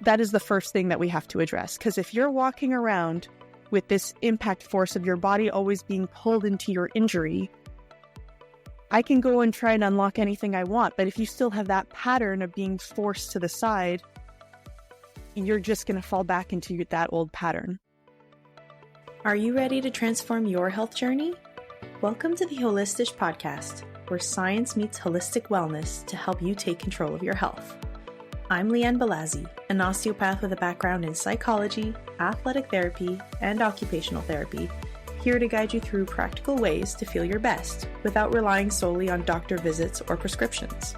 that is the first thing that we have to address. Because if you're walking around with this impact force of your body always being pulled into your injury, I can go and try and unlock anything I want. But if you still have that pattern of being forced to the side, you're just going to fall back into that old pattern. Are you ready to transform your health journey? Welcome to the Holistic Podcast, where science meets holistic wellness to help you take control of your health. I'm Lianne Balazsi, an osteopath with a background in psychology, athletic therapy, and occupational therapy, here to guide you through practical ways to feel your best without relying solely on doctor visits or prescriptions.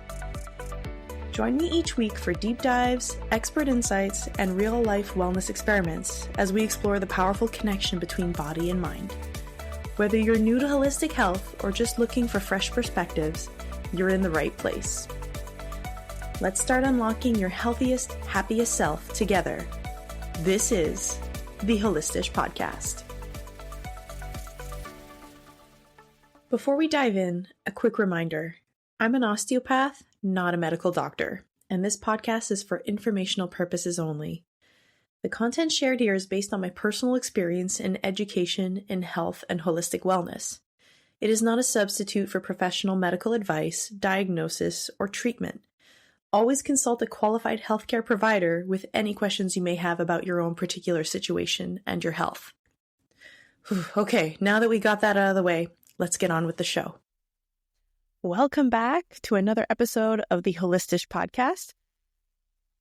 Join me each week for deep dives, expert insights, and real-life wellness experiments as we explore the powerful connection between body and mind. Whether you're new to holistic health or just looking for fresh perspectives, you're in the right place. Let's start unlocking your healthiest, happiest self together. This is the Holistic Podcast. Before we dive in, a quick reminder. I'm an osteopath, not a medical doctor, and this podcast is for informational purposes only. The content shared here is based on my personal experience in education in health and holistic wellness. It is not a substitute for professional medical advice, diagnosis, or treatment. Always consult a qualified healthcare provider with any questions you may have about your own particular situation and your health. Okay, now that we got that out of the way, let's get on with the show. Welcome back to another episode of the Holistic Podcast.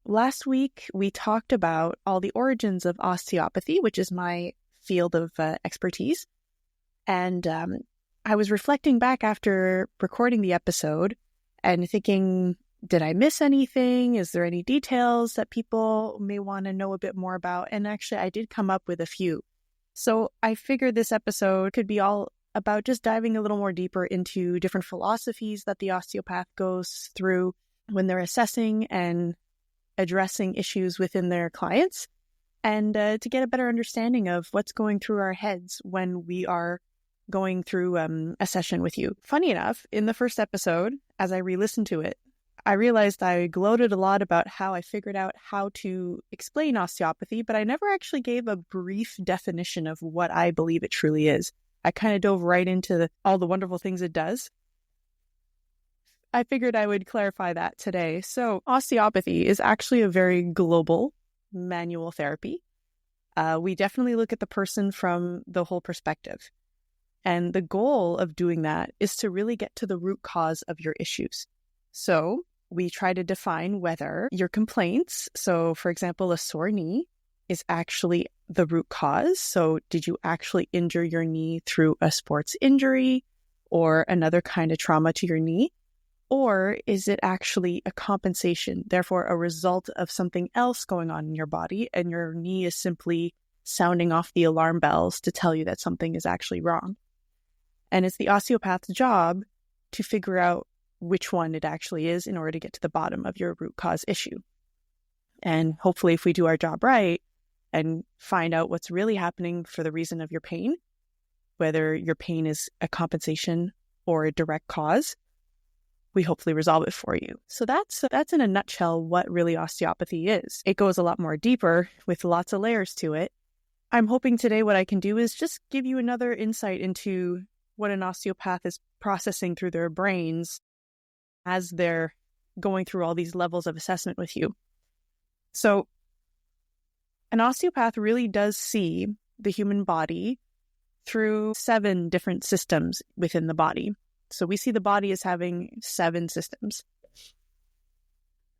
Last week, we talked about all the origins of osteopathy, which is my field of expertise. And I was reflecting back after recording the episode and thinking, did I miss anything? Is there any details that people may want to know a bit more about? And actually, I did come up with a few. So I figured this episode could be all about just diving a little more deeper into different philosophies that the osteopath goes through when they're assessing and addressing issues within their clients, and to get a better understanding of what's going through our heads when we are going through a session with you. Funny enough, in the first episode, as I re-listened to it, I realized I gloated a lot about how I figured out how to explain osteopathy, but I never actually gave a brief definition of what I believe it truly is. I kind of dove right into all the wonderful things it does. I figured I would clarify that today. So osteopathy is actually a very global manual therapy. We definitely look at the person from the whole perspective. And the goal of doing that is to really get to the root cause of your issues. So we try to define whether your complaints, so for example, a sore knee, is actually the root cause. So did you actually injure your knee through a sports injury or another kind of trauma to your knee? Or is it actually a compensation, therefore a result of something else going on in your body, and your knee is simply sounding off the alarm bells to tell you that something is actually wrong? And it's the osteopath's job to figure out which one it actually is in order to get to the bottom of your root cause issue. And hopefully, if we do our job right and find out what's really happening for the reason of your pain, whether your pain is a compensation or a direct cause, we hopefully resolve it for you. So that's in a nutshell what really osteopathy is. It goes a lot more deeper with lots of layers to it. I'm hoping today what I can do is just give you another insight into what an osteopath is processing through their brains as they're going through all these levels of assessment with you. So an osteopath really does see the human body through 7 different systems within the body. So we see the body as having 7 systems.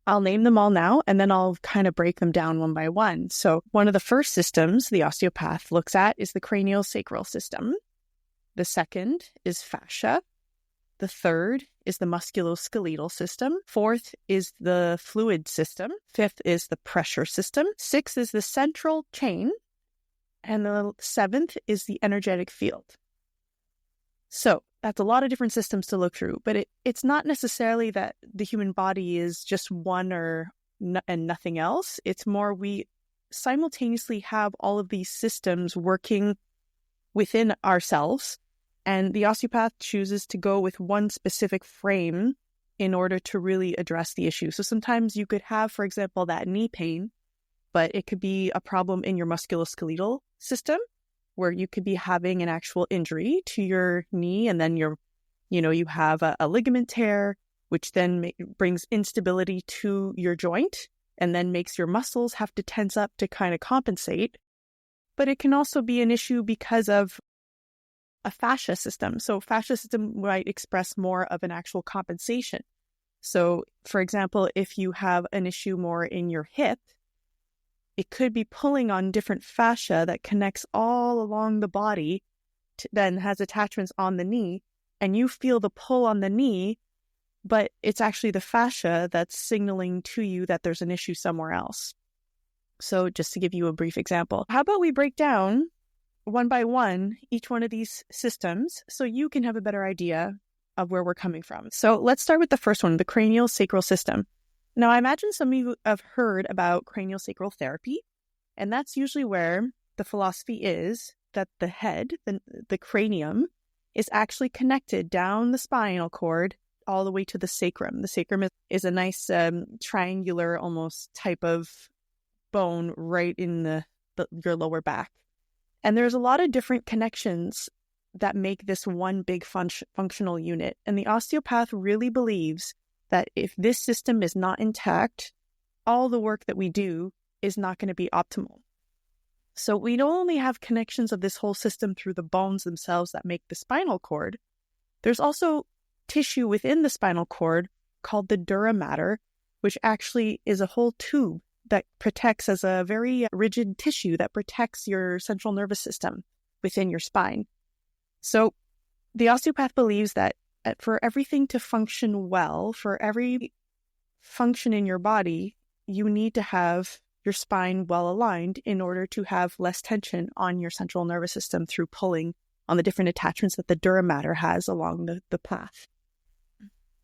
I'll name them all now, and then I'll kind of break them down one by one. So one of the first systems the osteopath looks at is the craniosacral system. The second is fascia. The third is the musculoskeletal system. Fourth is the fluid system. Fifth is the pressure system. Sixth is the central chain. And the 7th is the energetic field. So that's a lot of different systems to look through, but it's not necessarily that the human body is just one and nothing else. It's more we simultaneously have all of these systems working within ourselves, and the osteopath chooses to go with one specific frame in order to really address the issue. So sometimes you could have, for example, that knee pain, but it could be a problem in your musculoskeletal system where you could be having an actual injury to your knee, and then you have a ligament tear, which then brings instability to your joint and then makes your muscles have to tense up to kind of compensate. But it can also be an issue because of a fascia system. So fascia system might express more of an actual compensation. So, for example, if you have an issue more in your hip, it could be pulling on different fascia that connects all along the body, then has attachments on the knee, and you feel the pull on the knee, but it's actually the fascia that's signaling to you that there's an issue somewhere else. So just to give you a brief example, how about we break down one by one each one of these systems so you can have a better idea of where we're coming from. So let's start with the first one, the craniosacral system. Now, I imagine some of you have heard about craniosacral therapy, and that's usually where the philosophy is that the head, the cranium, is actually connected down the spinal cord all the way to the sacrum. The sacrum is a nice triangular almost type of bone right in your lower back. And there's a lot of different connections that make this one big functional unit. And the osteopath really believes that if this system is not intact, all the work that we do is not going to be optimal. So we don't only have connections of this whole system through the bones themselves that make the spinal cord, there's also tissue within the spinal cord called the dura mater, which actually is a whole tube that protects as a very rigid tissue that protects your central nervous system within your spine. So the osteopath believes that for everything to function well, for every function in your body, you need to have your spine well aligned in order to have less tension on your central nervous system through pulling on the different attachments that the dura mater has along the path.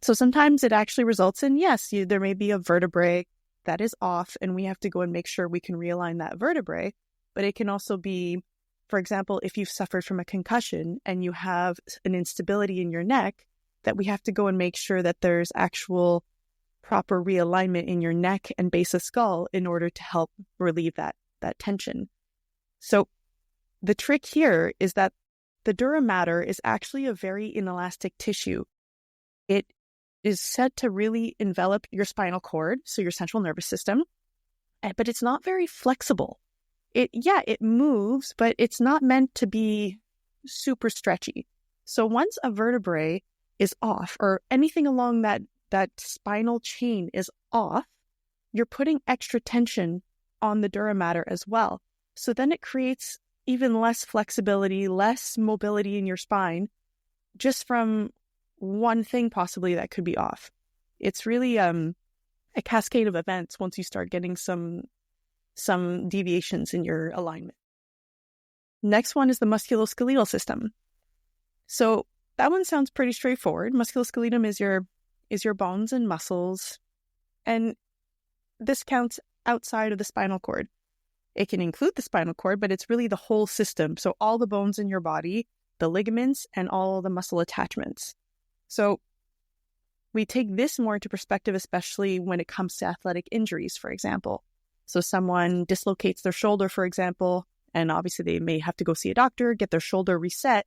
So sometimes it actually results in, yes, there may be a vertebrae that is off and we have to go and make sure we can realign that vertebrae. But it can also be, for example, if you've suffered from a concussion and you have an instability in your neck, that we have to go and make sure that there's actual proper realignment in your neck and base of skull in order to help relieve that tension. So the trick here is that the dura mater is actually a very inelastic tissue. It is said to really envelop your spinal cord, so your central nervous system, but it's not very flexible. It moves, but it's not meant to be super stretchy. So once a vertebrae is off, or anything along that spinal chain is off, you're putting extra tension on the dura mater as well. So then it creates even less flexibility, less mobility in your spine, just from one thing possibly that could be off. It's really a cascade of events once you start getting some deviations in your alignment. Next one is the musculoskeletal system. So that one sounds pretty straightforward. Musculoskeletum is your bones and muscles, and this counts outside of the spinal cord. It can include the spinal cord, but it's really the whole system. So all the bones in your body, the ligaments, and all the muscle attachments. So we take this more into perspective, especially when it comes to athletic injuries, for example. So someone dislocates their shoulder, for example, and obviously they may have to go see a doctor, get their shoulder reset.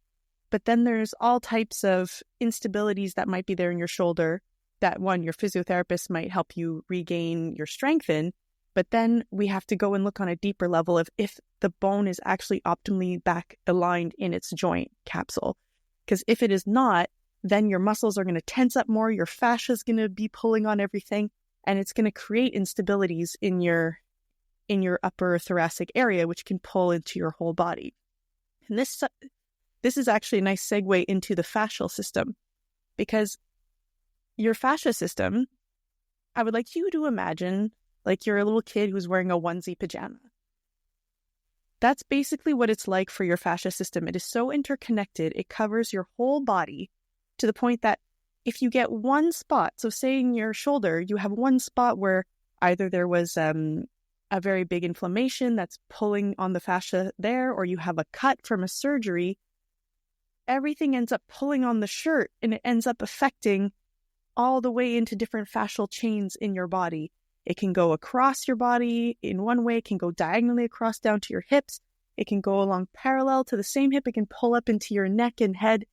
But then there's all types of instabilities that might be there in your shoulder that your physiotherapist might help you regain your strength in. But then we have to go and look on a deeper level of if the bone is actually optimally back aligned in its joint capsule. Because if it is not, then your muscles are going to tense up more, your fascia is going to be pulling on everything, and it's going to create instabilities in your upper thoracic area, which can pull into your whole body. And this is actually a nice segue into the fascial system, because your fascia system, I would like you to imagine like you're a little kid who's wearing a onesie pajama. That's basically what it's like for your fascia system. It is so interconnected. It covers your whole body to the point that if you get one spot, so say in your shoulder, you have one spot where either there was a very big inflammation that's pulling on the fascia there, or you have a cut from a surgery, everything ends up pulling on the shirt and it ends up affecting all the way into different fascial chains in your body. It can go across your body in one way. It can go diagonally across down to your hips. It can go along parallel to the same hip. It can pull up into your neck and head.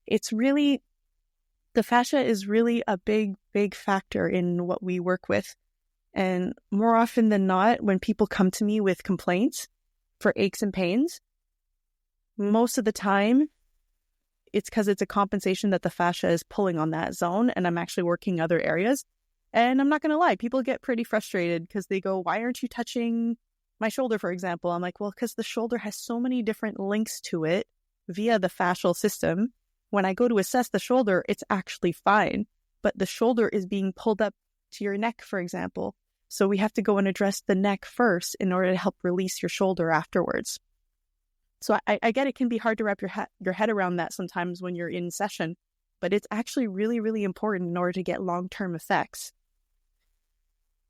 The fascia is really a big, big factor in what we work with. And more often than not, when people come to me with complaints for aches and pains, most of the time, it's because it's a compensation that the fascia is pulling on that zone, and I'm actually working other areas. And I'm not going to lie, people get pretty frustrated because they go, why aren't you touching my shoulder, for example? I'm like, well, because the shoulder has so many different links to it via the fascial system. When I go to assess the shoulder, it's actually fine, but the shoulder is being pulled up to your neck, for example. So we have to go and address the neck first in order to help release your shoulder afterwards. So I get it can be hard to wrap your head around that sometimes when you're in session, but it's actually really, really important in order to get long-term effects.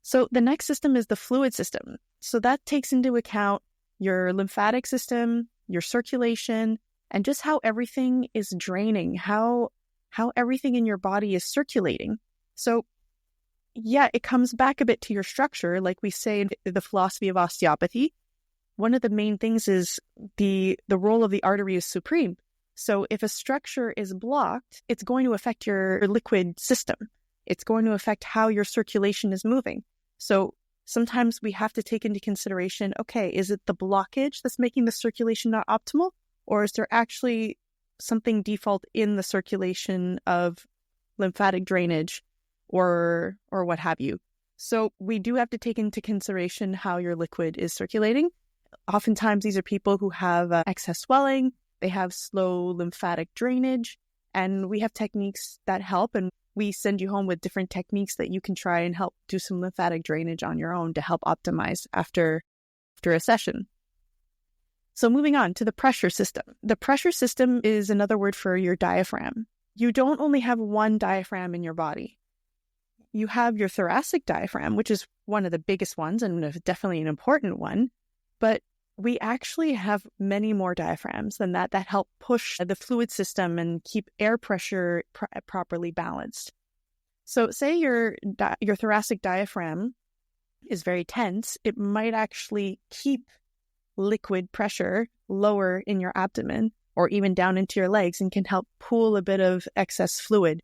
So the next system is the fluid system. So that takes into account your lymphatic system, your circulation, and just how everything is draining, how everything in your body is circulating. So yeah, it comes back a bit to your structure. Like we say in the philosophy of osteopathy, one of the main things is the role of the artery is supreme. So if a structure is blocked, it's going to affect your liquid system. It's going to affect how your circulation is moving. So sometimes we have to take into consideration, okay, is it the blockage that's making the circulation not optimal? Or is there actually something default in the circulation of lymphatic drainage or what have you? So we do have to take into consideration how your liquid is circulating. Oftentimes, these are people who have excess swelling, they have slow lymphatic drainage, and we have techniques that help, and we send you home with different techniques that you can try and help do some lymphatic drainage on your own to help optimize after a session. So moving on to the pressure system. The pressure system is another word for your diaphragm. You don't only have one diaphragm in your body. You have your thoracic diaphragm, which is one of the biggest ones and definitely an important one. But we actually have many more diaphragms than that help push the fluid system and keep air pressure properly balanced. So say your thoracic diaphragm is very tense, it might actually keep liquid pressure lower in your abdomen or even down into your legs and can help pool a bit of excess fluid.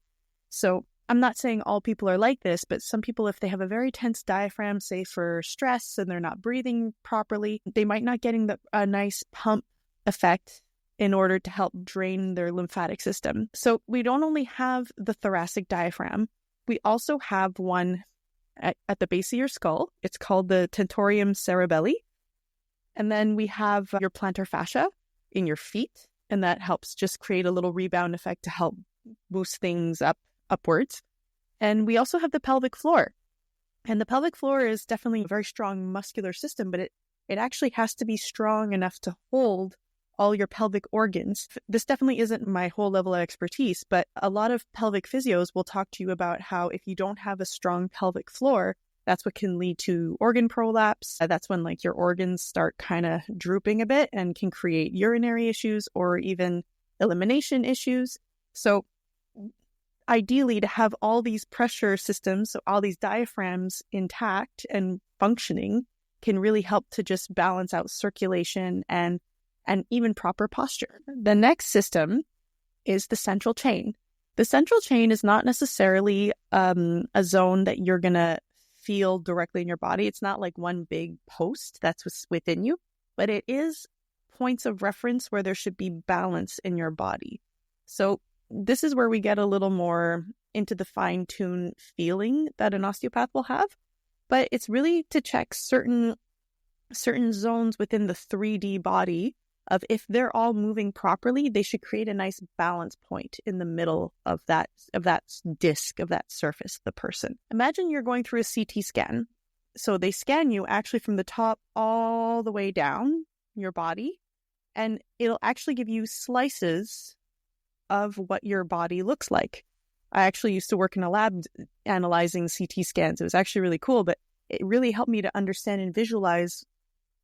So I'm not saying all people are like this, but some people, if they have a very tense diaphragm, say for stress and they're not breathing properly, they might not getting a nice pump effect in order to help drain their lymphatic system. So we don't only have the thoracic diaphragm, we also have one at the base of your skull. It's called the tentorium cerebelli. And then we have your plantar fascia in your feet, and that helps just create a little rebound effect to help boost things upwards. And we also have the pelvic floor. And the pelvic floor is definitely a very strong muscular system, but it actually has to be strong enough to hold all your pelvic organs. This definitely isn't my whole level of expertise, but a lot of pelvic physios will talk to you about how if you don't have a strong pelvic floor, that's what can lead to organ prolapse. That's when your organs start kind of drooping a bit and can create urinary issues or even elimination issues. So ideally, to have all these pressure systems, so all these diaphragms intact and functioning, can really help to just balance out circulation and even proper posture. The next system is the central chain. The central chain is not necessarily a zone that you're going to feel directly in your body. It's not like one big post that's within you, but it is points of reference where there should be balance in your body. So this is where we get a little more into the fine-tuned feeling that an osteopath will have, but it's really to check certain zones within the 3D body of if they're all moving properly, they should create a nice balance point in the middle of that disc, of that surface, the person. Imagine you're going through a CT scan. So they scan you actually from the top all the way down your body, and it'll actually give you slices of what your body looks like. I actually used to work in a lab analyzing CT scans. It was actually really cool, but it really helped me to understand and visualize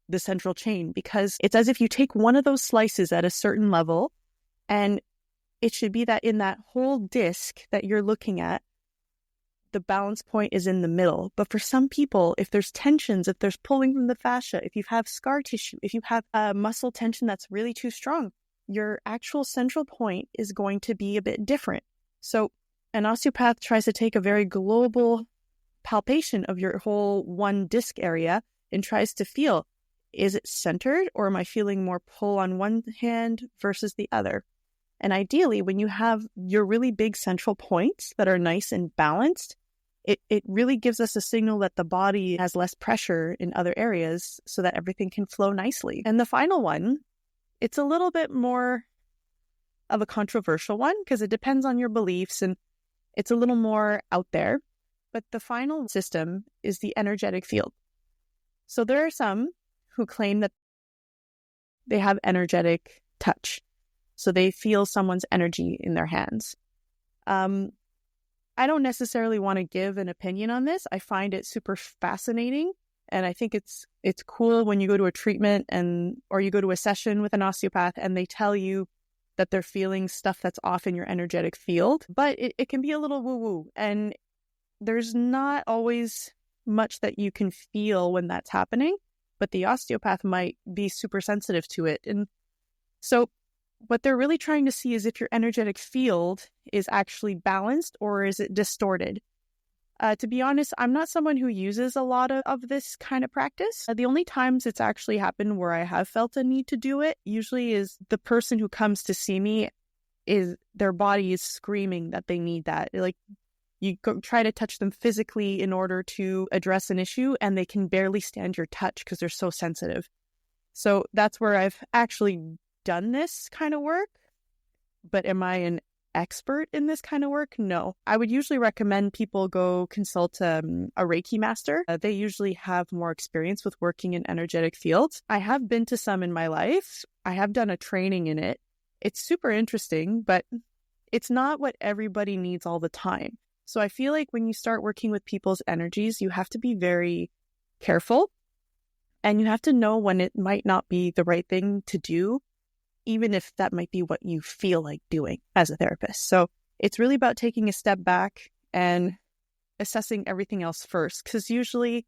the central chain, because it's as if you take one of those slices at a certain level, and it should be that in that whole disc that you're looking at, the balance point is in the middle. But for some people, if there's tensions, if there's pulling from the fascia, if you have scar tissue, if you have a muscle tension that's really too strong, your actual central point is going to be a bit different. So an osteopath tries to take a very global palpation of your whole one disc area and tries to feel, is it centered, or am I feeling more pull on one hand versus the other? And ideally, when you have your really big central points that are nice and balanced, it really gives us a signal that the body has less pressure in other areas so that everything can flow nicely. And the final one, it's a little bit more of a controversial one because it depends on your beliefs and it's a little more out there. But the final system is the energetic field. So there are some who claim that they have energetic touch. So they feel someone's energy in their hands. I don't necessarily want to give an opinion on this. I find it super fascinating. And I think it's cool when you go to a treatment or you go to a session with an osteopath and they tell you that they're feeling stuff that's off in your energetic field. But it can be a little woo-woo. And there's not always much that you can feel when that's happening. But the osteopath might be super sensitive to it. And so what they're really trying to see is if your energetic field is actually balanced or is it distorted. To be honest, I'm not someone who uses a lot of this kind of practice. The only times it's actually happened where I have felt a need to do it usually is the person who comes to see me is their body is screaming that they need that. Like you try to touch them physically in order to address an issue and they can barely stand your touch because they're so sensitive. So that's where I've actually done this kind of work. But am I an expert in this kind of work? No. I would usually recommend people go consult a Reiki master. They usually have more experience with working in energetic fields. I have been to some in my life. I have done a training in it. It's super interesting, but it's not what everybody needs all the time. So I feel like when you start working with people's energies, you have to be very careful and you have to know when it might not be the right thing to do, even if that might be what you feel like doing as a therapist. So it's really about taking a step back and assessing everything else first, because usually,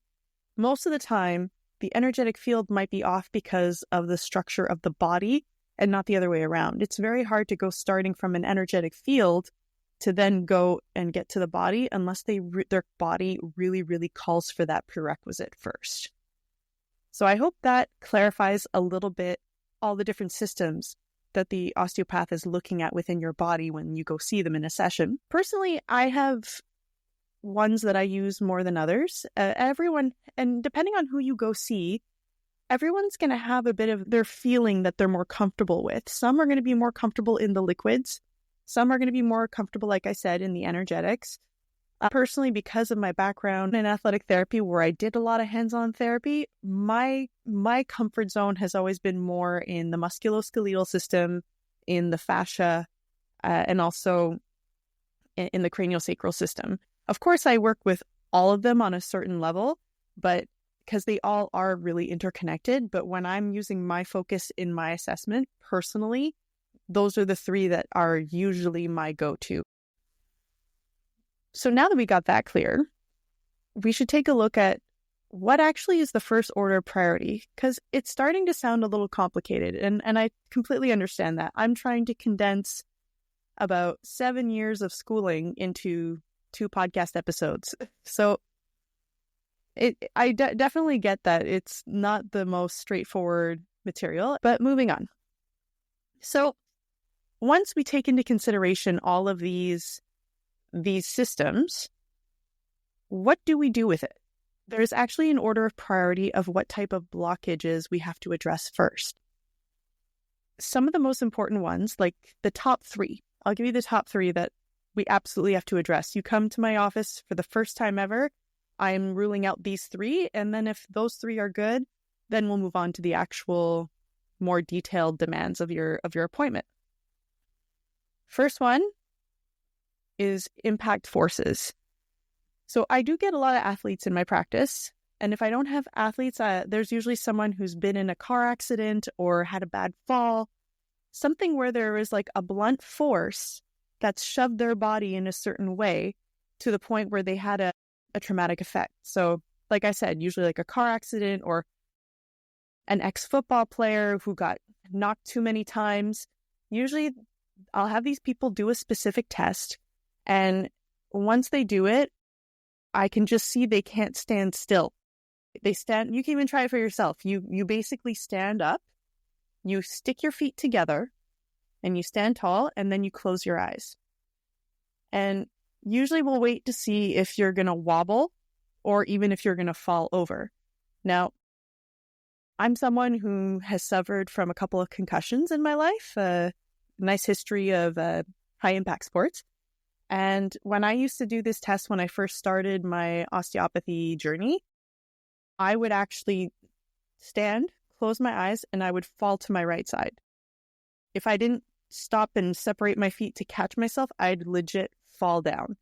most of the time, the energetic field might be off because of the structure of the body and not the other way around. It's very hard to go starting from an energetic field to then go and get to the body unless their body really, really calls for that prerequisite first. So I hope that clarifies a little bit all the different systems that the osteopath is looking at within your body when you go see them in a session. Personally, I have ones that I use more than others. Everyone, and depending on who you go see, everyone's going to have a bit of their feeling that they're more comfortable with. Some are going to be more comfortable in the liquids. Some are going to be more comfortable, like I said, in the energetics. Personally, because of my background in athletic therapy, where I did a lot of hands-on therapy, my comfort zone has always been more in the musculoskeletal system, in the fascia, and also in the craniosacral system. Of course, I work with all of them on a certain level, but because they all are really interconnected. But when I'm using my focus in my assessment, personally, those are the three that are usually my go-to. So now that we got that clear, we should take a look at what actually is the first order priority, because it's starting to sound a little complicated, and I completely understand that. I'm trying to condense about 7 years of schooling into 2 podcast episodes. So I definitely get that it's not the most straightforward material, but moving on. So once we take into consideration all of these systems, what do we do with it? There's actually an order of priority of what type of blockages we have to address first. Some of the most important ones, like the top 3, I'll give you the top 3 that we absolutely have to address. You come to my office for the first time ever, I'm ruling out these 3, and then if those 3 are good, then we'll move on to the actual more detailed demands of your appointment. First one is impact forces. So I do get a lot of athletes in my practice. And if I don't have athletes, there's usually someone who's been in a car accident or had a bad fall, something where there is like a blunt force that's shoved their body in a certain way to the point where they had a traumatic effect. So like I said, usually like a car accident or an ex-football player who got knocked too many times. Usually I'll have these people do a specific test, and once they do it, I can just see they can't stand still. They stand, you can even try it for yourself. You basically stand up, you stick your feet together, and you stand tall, and then you close your eyes. And usually we'll wait to see if you're going to wobble or even if you're going to fall over. Now, I'm someone who has suffered from a couple of concussions in my life, a nice history of high-impact sports. And when I used to do this test when I first started my osteopathy journey, I would actually stand, close my eyes, and I would fall to my right side. If I didn't stop and separate my feet to catch myself, I'd legit fall down.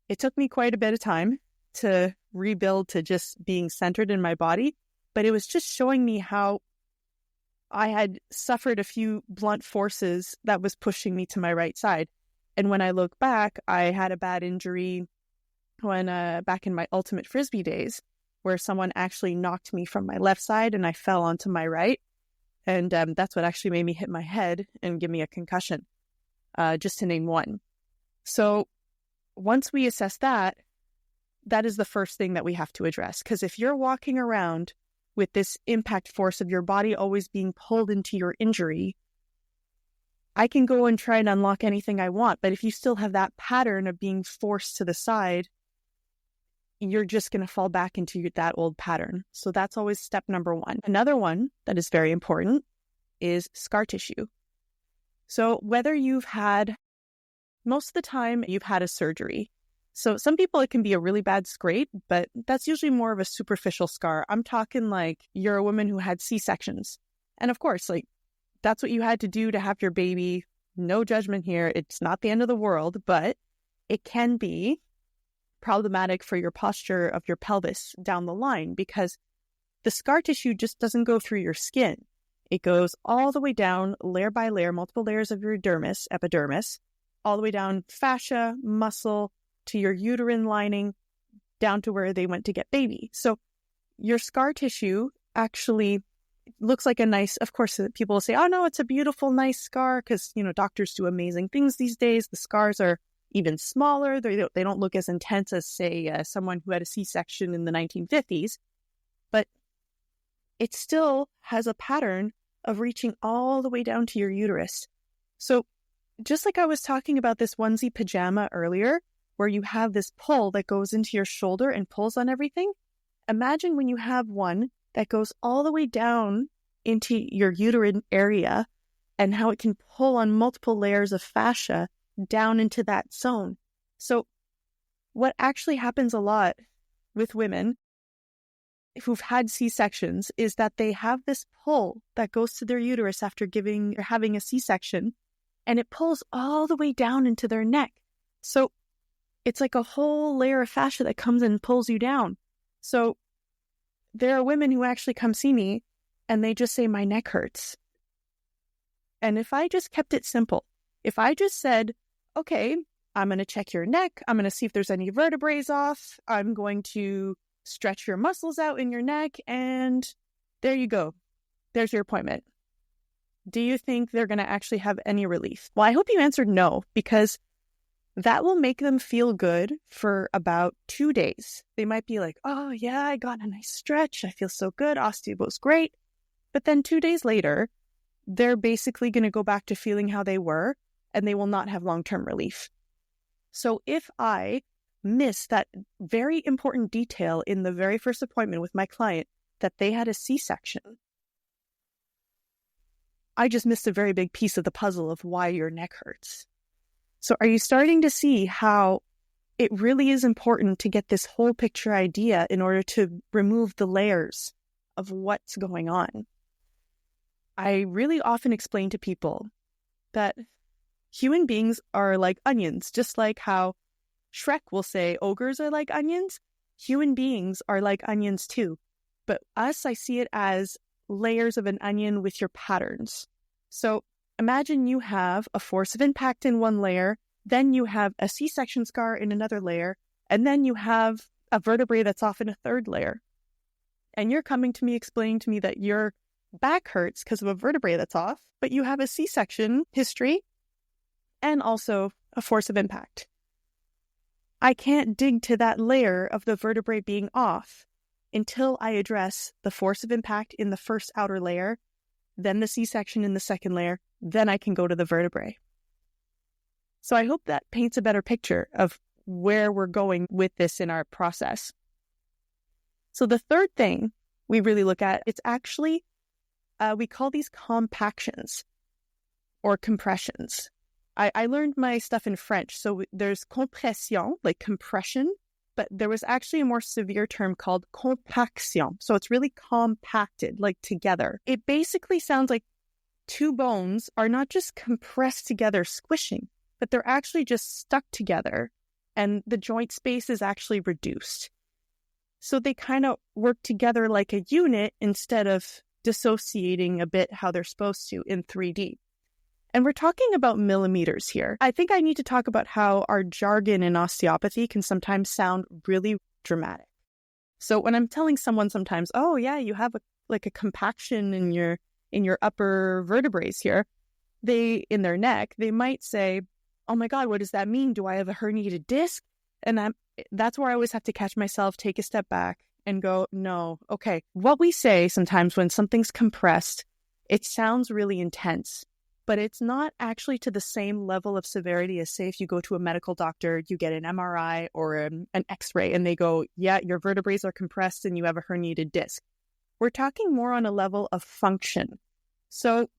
It took me quite a bit of time to rebuild to just being centered in my body, but it was just showing me how I had suffered a few blunt forces that was pushing me to my right side. And when I look back, I had a bad injury when back in my ultimate frisbee days, where someone actually knocked me from my left side and I fell onto my right. And that's what actually made me hit my head and give me a concussion, just to name one. So once we assess that, that is the first thing that we have to address. Because if you're walking around with this impact force of your body always being pulled into your injury, I can go and try and unlock anything I want. But if you still have that pattern of being forced to the side, you're just going to fall back into that old pattern. So that's always step number one. Another one that is very important is scar tissue. So whether you've had, most of the time you've had a surgery. So some people, it can be a really bad scrape, but that's usually more of a superficial scar. I'm talking like you're a woman who had C-sections. And of course, like that's what you had to do to have your baby. No judgment here. It's not the end of the world, but it can be problematic for your posture of your pelvis down the line because the scar tissue just doesn't go through your skin. It goes all the way down, layer by layer, multiple layers of your dermis, epidermis, all the way down fascia, muscle, to your uterine lining, down to where they went to get baby. So your scar tissue actually looks like a nice, of course, people will say, oh no, it's a beautiful, nice scar because, doctors do amazing things these days. The scars are even smaller. They don't look as intense as, say, someone who had a C-section in the 1950s. But it still has a pattern of reaching all the way down to your uterus. So just like I was talking about this onesie pajama earlier, where you have this pull that goes into your shoulder and pulls on everything, imagine when you have one that goes all the way down into your uterine area and how it can pull on multiple layers of fascia down into that zone. So what actually happens a lot with women who've had C-sections is that they have this pull that goes to their uterus after having a C-section, and it pulls all the way down into their neck. So it's like a whole layer of fascia that comes in and pulls you down. So there are women who actually come see me and they just say, my neck hurts. And if I just kept it simple, if I just said, okay, I'm going to check your neck. I'm going to see if there's any vertebrae off. I'm going to stretch your muscles out in your neck. And there you go. There's your appointment. Do you think they're going to actually have any relief? Well, I hope you answered no, because that will make them feel good for about 2 days. They might be like, oh yeah, I got a nice stretch. I feel so good. Osteo's great. But then 2 days later, they're basically going to go back to feeling how they were, and they will not have long-term relief. So if I miss that very important detail in the very first appointment with my client, that they had a C-section, I just missed a very big piece of the puzzle of why your neck hurts. So are you starting to see how it really is important to get this whole picture idea in order to remove the layers of what's going on? I really often explain to people that human beings are like onions, just like how Shrek will say ogres are like onions. Human beings are like onions too. But us, I see it as layers of an onion with your patterns. So imagine you have a force of impact in one layer, Then you have a C-section scar in another layer, and then you have a vertebrae that's off in a third layer. And you're coming to me explaining to me that your back hurts because of a vertebrae that's off, but you have a C-section history and also a force of impact. I can't dig to that layer of the vertebrae being off until I address the force of impact in the first outer layer, then the C-section in the second layer, then I can go to the vertebrae. So I hope that paints a better picture of where we're going with this in our process. So the third thing we really look at, it's actually, we call these compactions or compressions. I learned my stuff in French. So there's compression, like compression, but there was actually a more severe term called compaction. So it's really compacted, like together. It basically sounds like two bones are not just compressed together, squishing, but they're actually just stuck together and the joint space is actually reduced. So they kind of work together like a unit instead of dissociating a bit how they're supposed to in 3D. And we're talking about millimeters here. I think I need to talk about how our jargon in osteopathy can sometimes sound really dramatic. So when I'm telling someone sometimes, oh yeah, you have a compaction in your upper vertebrae here, in their neck, they might say, oh my God, what does that mean? Do I have a herniated disc? And that's where I always have to catch myself, take a step back and go, no, okay. What we say sometimes when something's compressed, it sounds really intense, but it's not actually to the same level of severity as, say, if you go to a medical doctor, you get an MRI or an X-ray and they go, yeah, your vertebrae are compressed and you have a herniated disc. We're talking more on a level of function. So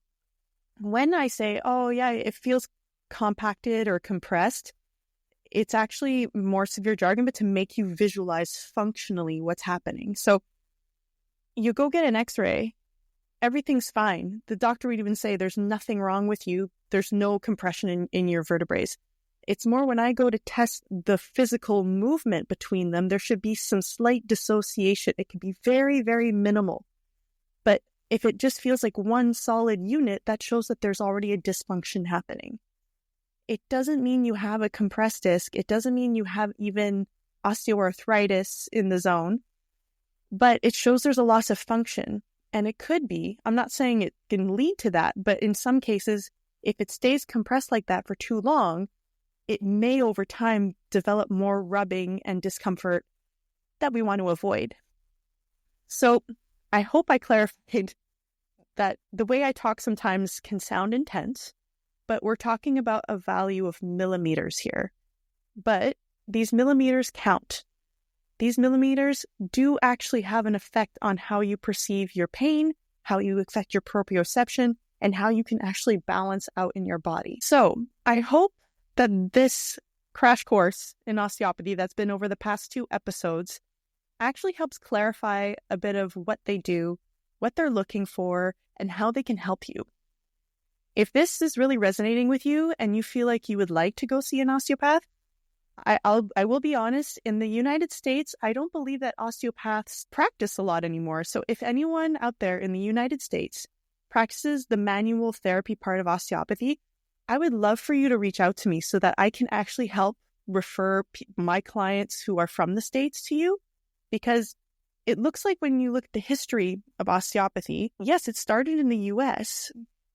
when I say, oh yeah, it feels compacted or compressed, it's actually more severe jargon, but to make you visualize functionally what's happening. So you go get an X-ray, everything's fine. The doctor would even say there's nothing wrong with you. There's no compression in your vertebrae. It's more when I go to test the physical movement between them, there should be some slight dissociation. It could be very, very minimal. But if it just feels like one solid unit, that shows that there's already a dysfunction happening. It doesn't mean you have a compressed disc. It doesn't mean you have even osteoarthritis in the zone, but it shows there's a loss of function. And it could be, I'm not saying it can lead to that, but in some cases, if it stays compressed like that for too long, it may over time develop more rubbing and discomfort that we want to avoid. So I hope I clarified that the way I talk sometimes can sound intense, but we're talking about a value of millimeters here. But these millimeters count. These millimeters do actually have an effect on how you perceive your pain, how you affect your proprioception, and how you can actually balance out in your body. So I hope that this crash course in osteopathy that's been over the past 2 episodes actually helps clarify a bit of what they do, what they're looking for, and how they can help you. If this is really resonating with you and you feel like you would like to go see an osteopath, I will be honest, in the United States, I don't believe that osteopaths practice a lot anymore. So if anyone out there in the United States practices the manual therapy part of osteopathy, I would love for you to reach out to me so that I can actually help refer my clients who are from the States to you. Because it looks like when you look at the history of osteopathy, yes, it started in the US,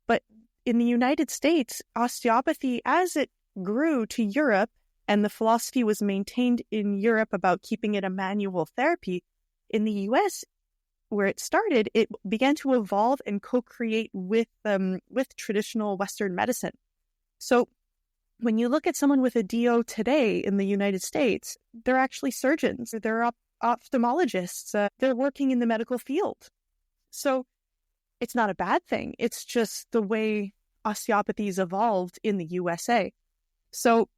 but in the United States, osteopathy, as it grew to Europe, and the philosophy was maintained in Europe about keeping it a manual therapy, in the US, where it started, it began to evolve and co-create with traditional Western medicine. So when you look at someone with a DO today in the United States, they're actually surgeons, they're ophthalmologists, they're working in the medical field. So it's not a bad thing. It's just the way osteopathy's evolved in the USA. So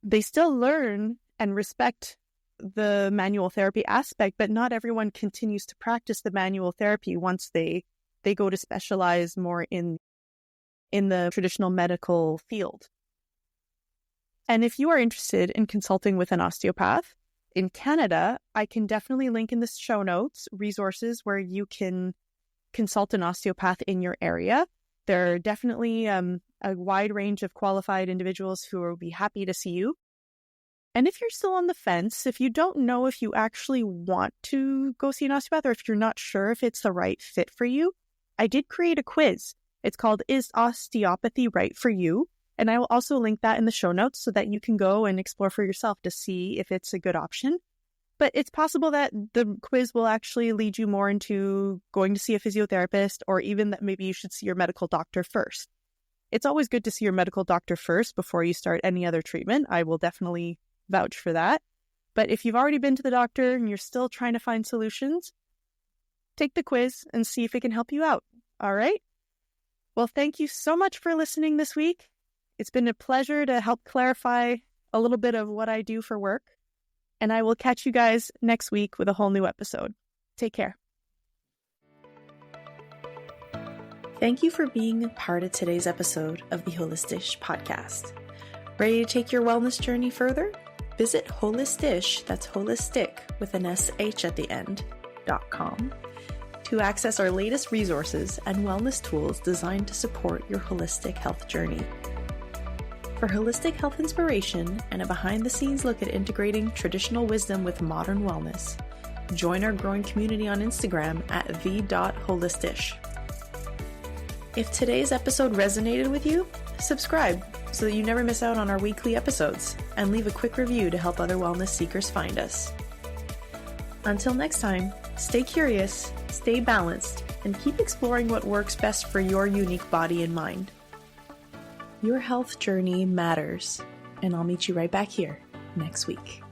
they still learn and respect the manual therapy aspect, but not everyone continues to practice the manual therapy once they go to specialize more in the traditional medical field. And if you are interested in consulting with an osteopath in Canada, I can definitely link in the show notes resources where you can consult an osteopath in your area. There are definitely a a wide range of qualified individuals who will be happy to see you. And if you're still on the fence, if you don't know if you actually want to go see an osteopath, or if you're not sure if it's the right fit for you, I did create a quiz. It's called Is Osteopathy Right for You? And I will also link that in the show notes so that you can go and explore for yourself to see if it's a good option. But it's possible that the quiz will actually lead you more into going to see a physiotherapist, or even that maybe you should see your medical doctor first. It's always good to see your medical doctor first before you start any other treatment. I will definitely vouch for that. But if you've already been to the doctor and you're still trying to find solutions, take the quiz and see if it can help you out. All right? Well, thank you so much for listening this week. It's been a pleasure to help clarify a little bit of what I do for work. And I will catch you guys next week with a whole new episode. Take care. Thank you for being part of today's episode of the Holistish podcast. Ready to take your wellness journey further? Visit Holistish, that's holistic with an SH at the end, .com, to access our latest resources and wellness tools designed to support your holistic health journey. For holistic health inspiration and a behind-the-scenes look at integrating traditional wisdom with modern wellness, join our growing community on Instagram at the.holistish. If today's episode resonated with you, subscribe so that you never miss out on our weekly episodes, and leave a quick review to help other wellness seekers find us. Until next time, stay curious, stay balanced, and keep exploring what works best for your unique body and mind. Your health journey matters, and I'll meet you right back here next week.